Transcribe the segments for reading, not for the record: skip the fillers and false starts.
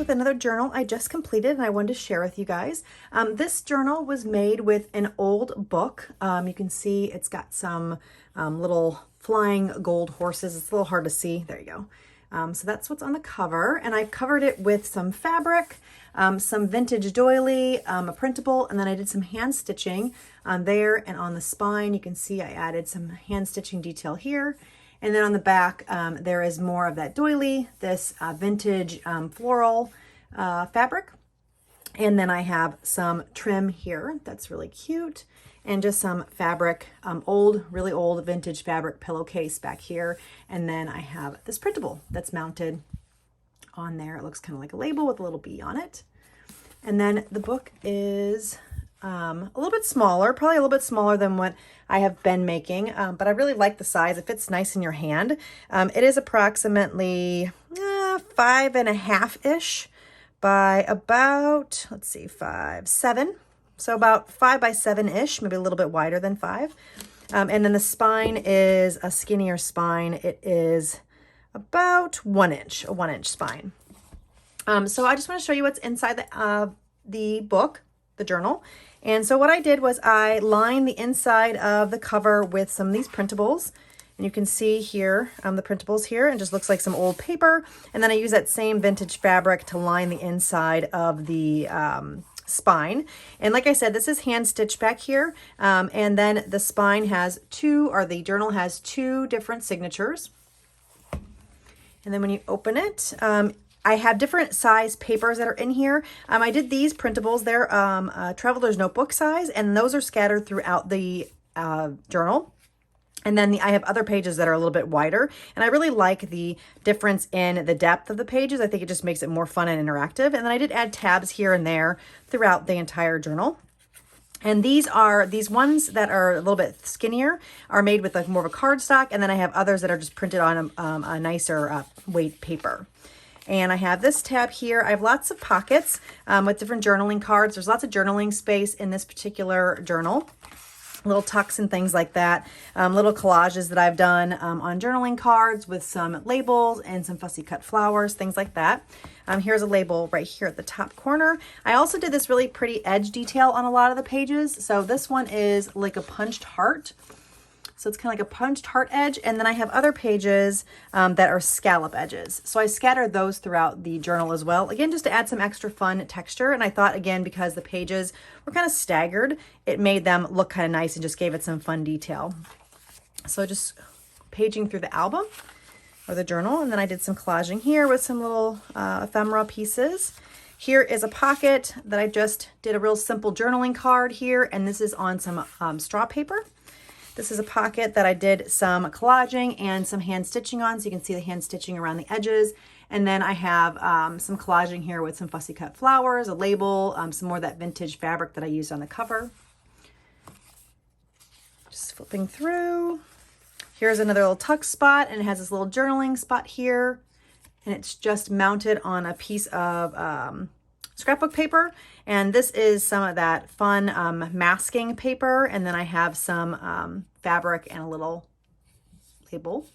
with another journal I just completed and I wanted to share with you guys. This journal was made with an old book. You can see it's got some little flying gold horses. It's a little hard to see. There you go. So that's what's on the cover, and I covered it with some fabric, some vintage doily, a printable, and then I did some hand stitching on there and on the spine. You can see I added some hand stitching detail here. And then on the back, there is more of that doily, this vintage floral fabric. And then I have some trim here that's really cute, and just some fabric, really old vintage fabric pillowcase back here. And then I have this printable that's mounted on there. It looks kind of like a label with a little bee on it. And then the book is a little bit smaller, probably a little bit smaller than what I have been making, but I really like the size. It fits nice in your hand. It is approximately 5.5-ish by about, let's see, 7. So about 5 by 7-ish, maybe a little bit wider than 5. And then the spine is a skinnier spine. It is about 1 inch, a 1-inch spine. So I just want to show you what's inside the book, the journal. And so what I did was I lined the inside of the cover with some of these printables. And you can see here, the printables here, and just looks like some old paper. And then I use that same vintage fabric to line the inside of the spine. And like I said, this is hand stitched back here. And then the spine has the journal has 2 different signatures. And then when you open it, I have different size papers that are in here. I did these printables. They're Traveler's Notebook size, and those are scattered throughout the journal. And then I have other pages that are a little bit wider, and I really like the difference in the depth of the pages. I think it just makes it more fun and interactive. And then I did add tabs here and there throughout the entire journal. And these ones that are a little bit skinnier are made with like more of a cardstock, and then I have others that are just printed on a nicer weight paper. And I have this tab here. I have lots of pockets with different journaling cards. There's lots of journaling space in this particular journal. Little tucks and things like that. Little collages that I've done on journaling cards with some labels and some fussy cut flowers, things like that. Here's a label right here at the top corner. I also did this really pretty edge detail on a lot of the pages. So this one is like a punched heart. So it's kind of like a punched heart edge. And then I have other pages that are scallop edges. So I scattered those throughout the journal as well. Again, just to add some extra fun texture. And I thought, again, because the pages were kind of staggered, it made them look kind of nice and just gave it some fun detail. So just paging through the album or the journal. And then I did some collaging here with some little ephemera pieces. Here is a pocket that I just did a real simple journaling card here. And this is on some straw paper. This is a pocket that I did some collaging and some hand stitching on, so you can see the hand stitching around the edges. And then I have some collaging here with some fussy cut flowers, a label, some more of that vintage fabric that I used on the cover. Just flipping through. Here's another little tuck spot, and it has this little journaling spot here. And it's just mounted on a piece of scrapbook paper. And this is some of that fun masking paper. And then I have some fabric and a little label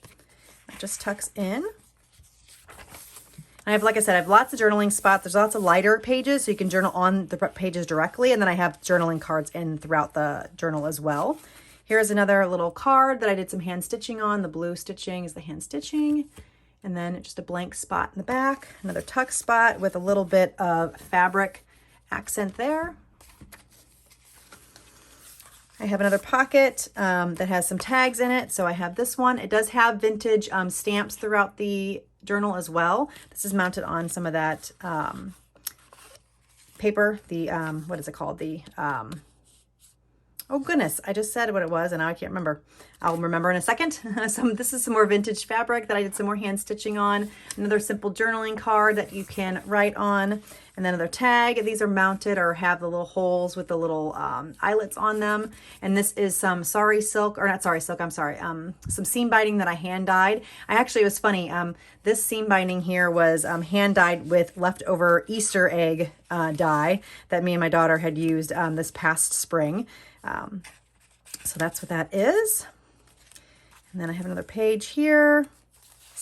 that just tucks in. I have, like I said, I have lots of journaling spots. There's lots of lighter pages, so you can journal on the pages directly. And then I have journaling cards in throughout the journal as well. Here's another little card that I did some hand stitching on. The blue stitching is the hand stitching. And then just a blank spot in the back, another tuck spot with a little bit of fabric accent there. I have another pocket that has some tags in it. So I have this one. It does have vintage stamps throughout the journal as well. This is mounted on some of that paper, the, what is it called? Oh goodness, I just said what it was and now I can't remember. I'll remember in a second. This is some more vintage fabric that I did some more hand stitching on. Another simple journaling card that you can write on. And then another tag. These are mounted or have the little holes with the little eyelets on them. And this is some some seam binding that I hand dyed. It was funny. This seam binding here was hand dyed with leftover Easter egg dye that me and my daughter had used this past spring. So that's what that is. And then I have another page here.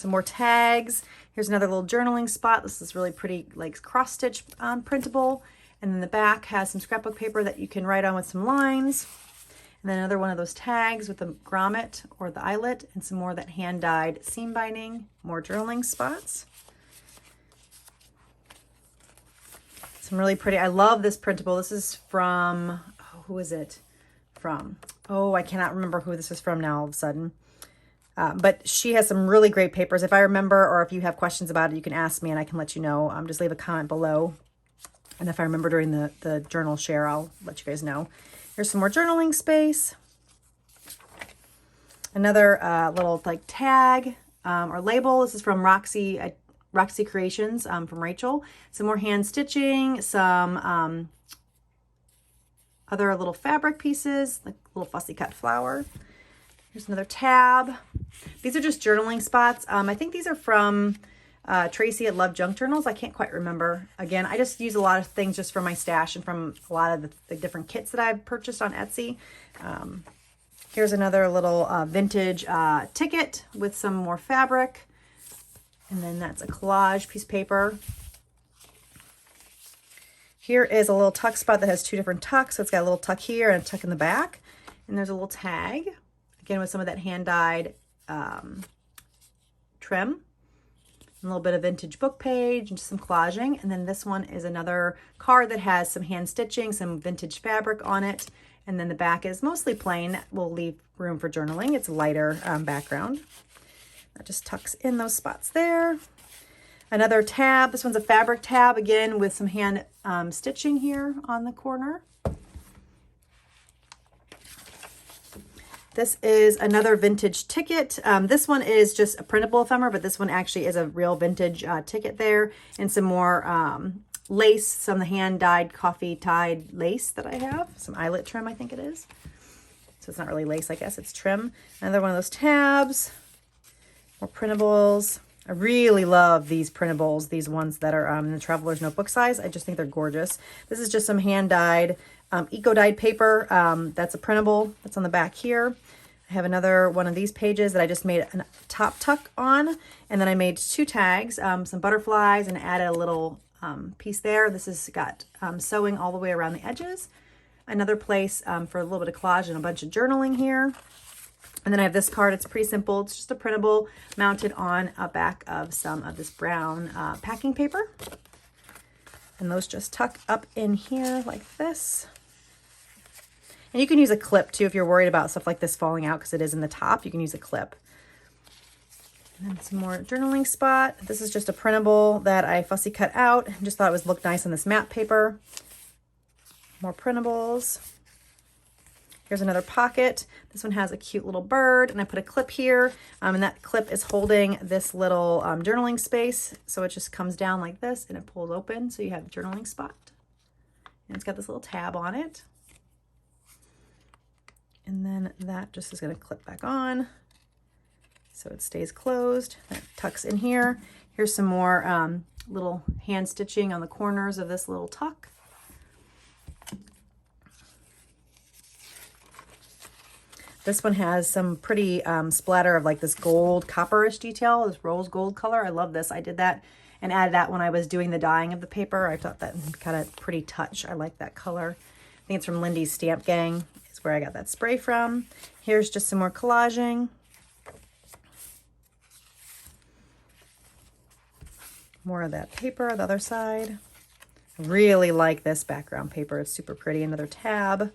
Some more tags. Here's another little journaling spot. This is really pretty, like cross stitch printable. And then the back has some scrapbook paper that you can write on with some lines. And then another one of those tags with the grommet or the eyelet, and some more of that hand-dyed seam binding, more journaling spots. Some really pretty, I love this printable. This is from, oh, who is it from? Oh, I cannot remember who this is from now all of a sudden. But she has some really great papers. If I remember, or if you have questions about it, you can ask me and I can let you know. Just leave a comment below. And if I remember during the journal share, I'll let you guys know. Here's some more journaling space. Another little like tag or label. This is from Roxy Creations from Rachel. Some more hand stitching, some other little fabric pieces, like little fussy cut flower. Here's another tab. These are just journaling spots. I think these are from Tracy at Love Junk Journals. I can't quite remember. Again, I just use a lot of things just from my stash and from a lot of the different kits that I've purchased on Etsy. Here's another little vintage ticket with some more fabric. And then that's a collage piece of paper. Here is a little tuck spot that has two different tucks. So it's got a little tuck here and a tuck in the back. And there's a little tag, again, with some of that hand-dyed trim. A little bit of vintage book page and just some collaging. And then this one is another card that has some hand stitching, some vintage fabric on it. And then the back is mostly plain. We'll leave room for journaling. It's a lighter background. That just tucks in those spots there. Another tab. This one's a fabric tab, again, with some hand stitching here on the corner. This is another vintage ticket. This one is just a printable ephemera, but this one actually is a real vintage ticket there. And some more lace, some of the hand-dyed coffee-tied lace that I have. Some eyelet trim, I think it is. So it's not really lace, I guess. It's trim. Another one of those tabs. More printables. I really love these printables, these ones that are in the Traveler's Notebook size. I just think they're gorgeous. This is just some hand-dyed, eco-dyed paper. That's a printable that's on the back here. I have another one of these pages that I just made a top tuck on. And then I made two tags, some butterflies, and added a little piece there. This has got sewing all the way around the edges. Another place for a little bit of collage and a bunch of journaling here. And then I have this card. It's pretty simple. It's just a printable mounted on a back of some of this brown packing paper. And those just tuck up in here like this. And you can use a clip too if you're worried about stuff like this falling out, because it is in the top. You can use a clip. And then some more journaling spot. This is just a printable that I fussy cut out. Just thought it would look nice on this matte paper. More printables. Here's another pocket. This one has a cute little bird, and I put a clip here, and that clip is holding this little journaling space. So it just comes down like this, and it pulls open, so you have a journaling spot. And it's got this little tab on it. And then that just is going to clip back on, so it stays closed. That tucks in here. Here's some more little hand stitching on the corners of this little tuck. This one has some pretty splatter of like this gold copperish detail, this rose gold color. I love this. I did that and added that when I was doing the dyeing of the paper. I thought that kind of pretty touch. I like that color. I think it's from Lindy's Stamp Gang is where I got that spray from. Here's just some more collaging. More of that paper on the other side. I really like this background paper. It's super pretty. Another tab.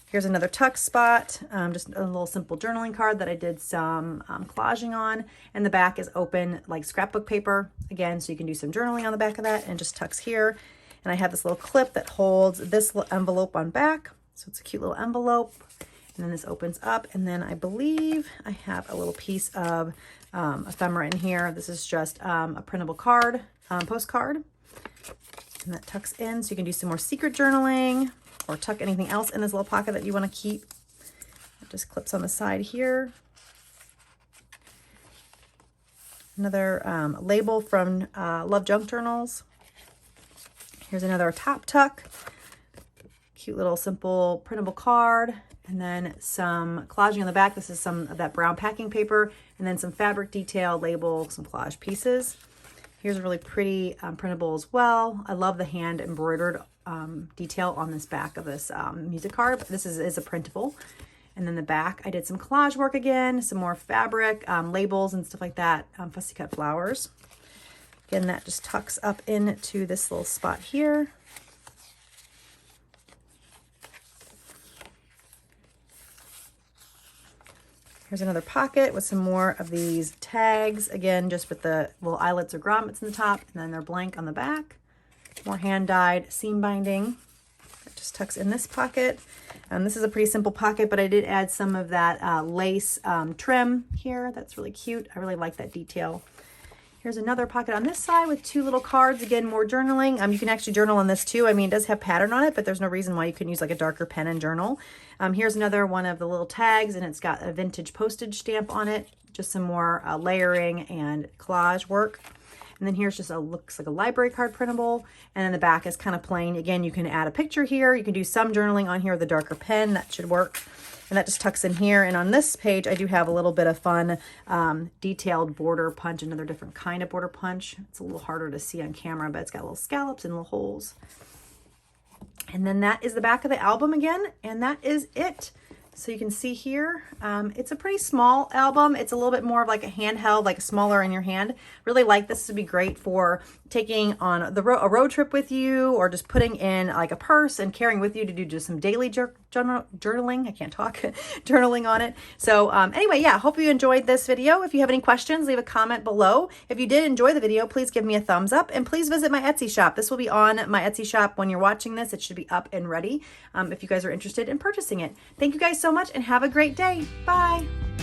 Here's another tuck spot, just a little simple journaling card that I did some collaging on. And the back is open like scrapbook paper, again, so you can do some journaling on the back of that, and just tucks here. And I have this little clip that holds this little envelope on back. So it's a cute little envelope. And then this opens up, and then I believe I have a little piece of ephemera in here. This is just a printable card, postcard. And that tucks in, so you can do some more secret journaling, or tuck anything else in this little pocket that you want to keep. It just clips on the side here. Another label from Love Junk Journals. Here's another top tuck. Cute little simple printable card. And then some collaging on the back. This is some of that brown packing paper and then some fabric detail, label, some collage pieces. Here's a really pretty printable as well. I love the hand embroidered detail on this back of this music card. This is a printable. And then the back, I did some collage work again, some more fabric, labels and stuff like that, fussy cut flowers. Again, that just tucks up into this little spot here. Here's another pocket with some more of these tags. Again, just with the little eyelets or grommets in the top, and then they're blank on the back. More hand-dyed seam binding. That just tucks in this pocket. This is a pretty simple pocket, but I did add some of that lace trim here. That's really cute. I really like that detail. Here's another pocket on this side with two little cards. Again, more journaling. You can actually journal on this too. I mean, it does have pattern on it, but there's no reason why you couldn't use like a darker pen and journal. Here's another one of the little tags, and it's got a vintage postage stamp on it. Just some more layering and collage work. And then here's just looks like a library card printable. And then the back is kind of plain. Again, you can add a picture here. You can do some journaling on here with a darker pen. That should work. And that just tucks in here. And on this page, I do have a little bit of fun detailed border punch, another different kind of border punch. It's a little harder to see on camera, but it's got little scallops and little holes. And then that is the back of the album again. And that is it. So you can see here, it's a pretty small album. It's a little bit more of like a handheld, like smaller in your hand. Really like this would be great for taking on a road trip with you, or just putting in like a purse and carrying with you to do just some daily journaling. I can't talk, journaling on it. So anyway, yeah, hope you enjoyed this video. If you have any questions, leave a comment below. If you did enjoy the video, please give me a thumbs up, and please visit my Etsy shop. This will be on my Etsy shop when you're watching this. It should be up and ready if you guys are interested in purchasing it. Thank you guys so much, and have a great day. Bye.